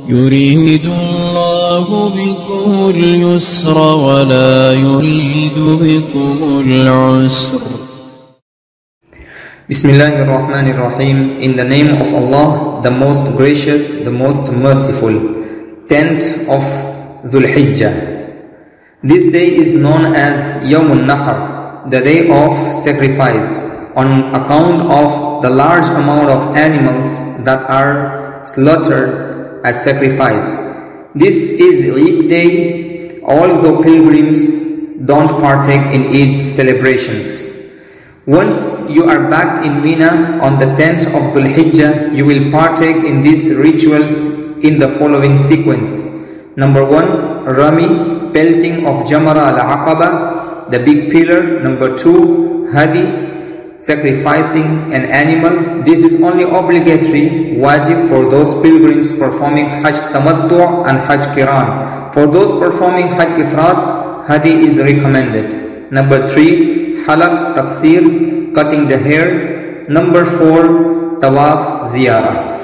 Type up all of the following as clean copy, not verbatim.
يريد الله بكم اليسر ولا يريد بكم العسر. Bismillahirrahmanirrahim. In the name of Allah, the most gracious, the most merciful. 10th of Dhil Hijjah. This day is known as Nahr, the day of sacrifice, on account of the large amount of animals that are slaughtered as sacrifice. This is Eid day, although pilgrims don't partake in Eid celebrations. Once you are back in Mina on the 10th of Dhil Hijjah, you will partake in these rituals in the following sequence. Number 1, Rami, pelting of Jamara al-Aqaba, the big pillar. Number 2, Hadi, sacrificing an animal. This is only obligatory, wajib, for those pilgrims performing Hajj Tamattu' and Hajj Qiran. For those performing Hajj Ifrad, Hadi is recommended. Number 3, Halaq, Taqsir, cutting the hair. Number 4, Tawaf, Ziyarah.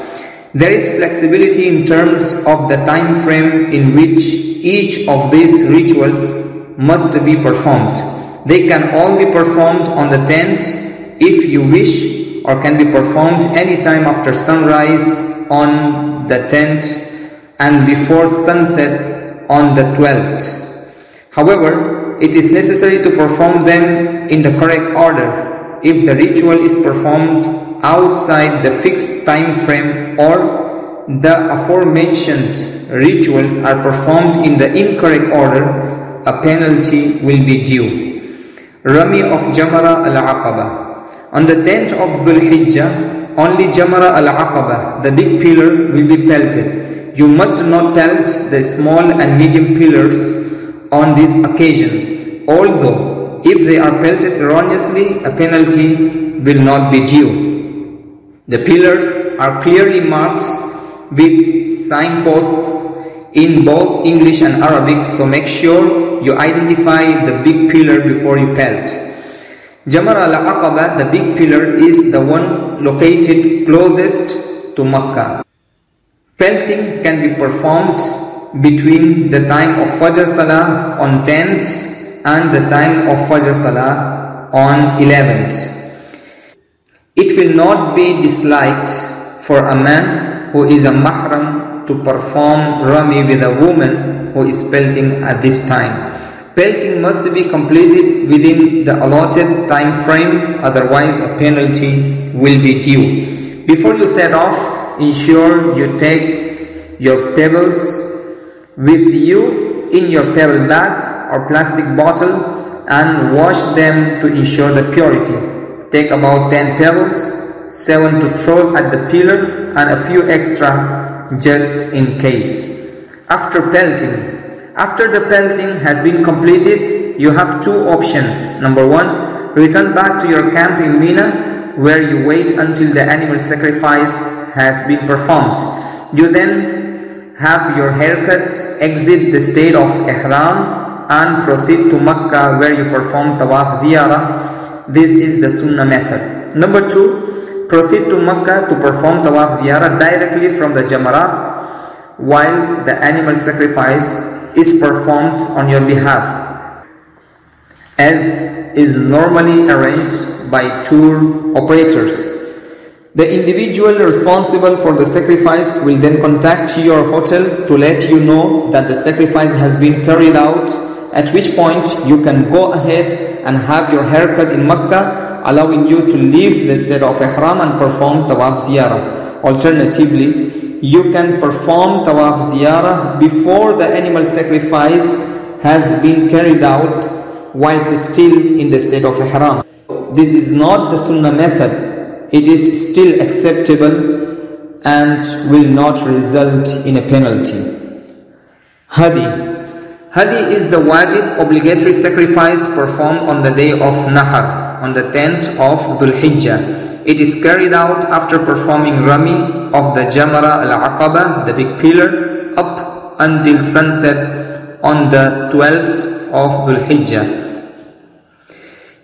There is flexibility in terms of the time frame in which each of these rituals must be performed. They can all be performed on the 10th if you wish, or can be performed anytime after sunrise on the 10th and before sunset on the 12th. However, it is necessary to perform them in the correct order. If the ritual is performed outside the fixed time frame, or the aforementioned rituals are performed in the incorrect order, a penalty will be due. Rami of Jamara al-Aqaba. On the 10th of Dhul Hijjah, only Jamara al-Aqaba, the big pillar, will be pelted. You must not pelt the small and medium pillars on this occasion, although if they are pelted erroneously, a penalty will not be due. The pillars are clearly marked with signposts in both English and Arabic, so make sure you identify the big pillar before you pelt. Jamara al-Aqaba, the big pillar, is the one located closest to Makkah. Pelting can be performed between the time of Fajr Salah on 10th and the time of Fajr Salah on 11th. It will not be disliked for a man who is a mahram to perform Rami with a woman who is pelting at this time. Pelting must be completed within the allotted time frame, otherwise a penalty will be due. Before you set off, ensure you take your pebbles with you in your pebble bag or plastic bottle and wash them to ensure the purity. Take about 10 pebbles, 7 to throw at the pillar and a few extra just in case. After the pelting has been completed, you have two options. Number 1, return back to your camp in Mina, where you wait until the animal sacrifice has been performed. You then have your haircut, exit the state of Ihram and proceed to Makkah, where you perform Tawaf Ziyarah. This is the Sunnah method. Number 2, proceed to Makkah to perform Tawaf Ziyarah directly from the Jamara while the animal sacrifice is performed on your behalf, as is normally arranged by tour operators. The individual responsible for the sacrifice will then contact your hotel to let you know that the sacrifice has been carried out, at which point you can go ahead and have your haircut in Makkah, allowing you to leave the state of Ihram and perform Tawaf Ziyarah. Alternatively, you can perform Tawaf Ziyarah before the animal sacrifice has been carried out whilst still in the state of Ihram. This is not the Sunnah method. It is still acceptable and will not result in a penalty. Hadi is the wajib obligatory sacrifice performed on the day of Nahr, on the 10th of Dhul Hijjah. It is carried out after performing Rami of the Jamara al-Aqaba, the big pillar, up until sunset on the 12th of Dhul Hijjah.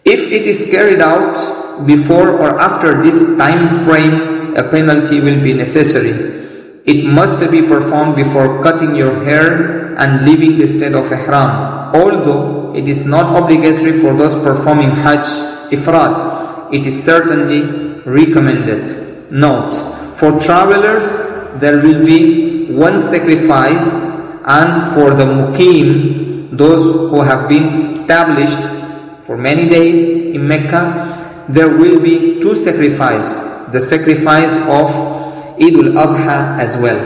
If it is carried out before or after this time frame, a penalty will be necessary. It must be performed before cutting your hair and leaving the state of ihram. Although it is not obligatory for those performing Hajj ifrad, it is certainly recommended. Note, for travelers there will be one sacrifice, and for the muqim, those who have been established for many days in Mecca, there will be two sacrifices, the sacrifice of Eid al-Adha as well.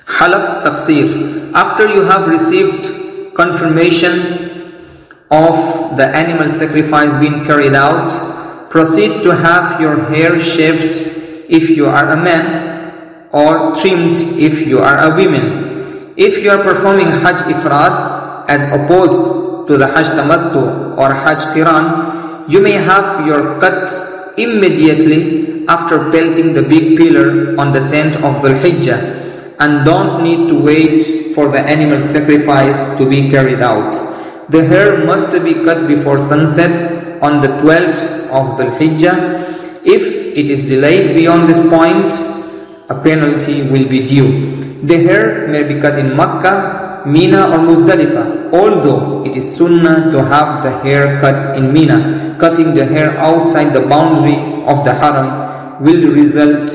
Halaq Taqsir. After you have received confirmation of the animal sacrifice being carried out, proceed to have your hair shaved if you are a man, or trimmed if you are a woman. If you are performing Hajj Ifrad as opposed to the Hajj Tamattu or Hajj Qiran, you may have your cut immediately after pelting the big pillar on the 10th of Dhil Hijjah, and don't need to wait for the animal sacrifice to be carried out. The hair must be cut before sunset on the 12th of Dhil Hijjah. If it is delayed beyond this point, a penalty will be due. The hair may be cut in Makkah, Mina or Muzdalifah, although it is sunnah to have the hair cut in Mina. Cutting the hair outside the boundary of the haram will result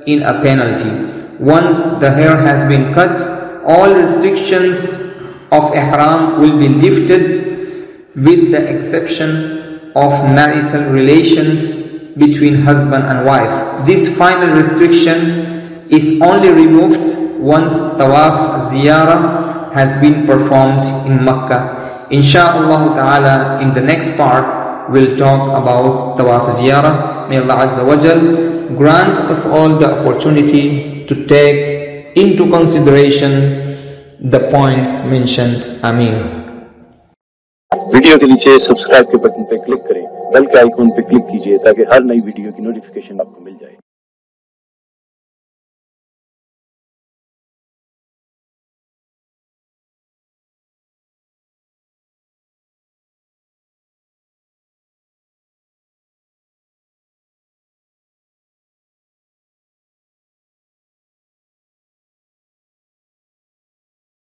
in a penalty. Once the hair has been cut, all restrictions of ihram will be lifted with the exception of marital relations between husband and wife. This final restriction is only removed once tawaf ziyarah has been performed in Makkah. Insha'Allah ta'ala, in the next part we'll talk about tawaf ziyarah. May Allah Azza wa Jal grant us all the opportunity to take into consideration the points mentioned. Ameen. Video के नीचे subscribe के button पे click करें, bell के icon पे click कीजिए ताकि हर नई वीडियो की नोटिफिकेशन आपको मिल जाए।